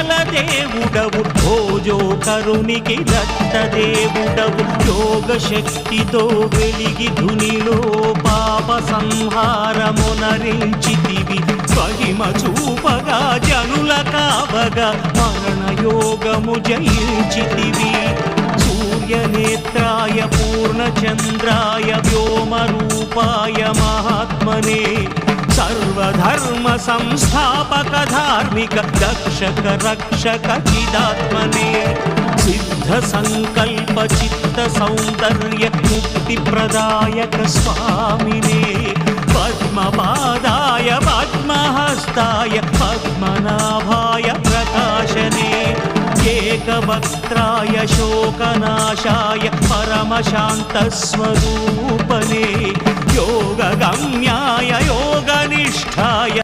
విఠల దేవుడవు భోజోకరునికి దత్తదేవుడవు యోగ శక్తితో వెలిగి ధునిలో పాప సంహారమునరించితివి మహిమ చూపగా జనుల కావగా మరణయోగము జయించితివి సూర్యనేత్రాయ పూర్ణచంద్రాయ వ్యోమరూపాయ మహాత్మనే సర్వధర్మ సంస్థాపక ధార్మిక దక్షక రక్షక చిదాత్మనే సిద్ధ సంకల్ప చిత్త సౌందర్య ముక్తి ప్రదాయక స్వామినే పద్మపాదాయ పద్మహస్తాయ పద్మనాభాయ ప్రకాశనే ఏకవక్త్రాయ శోకనాశాయ పరమశాంతస్వరూపనే యోగగమ్యాయ యోగనిష్ఠాయ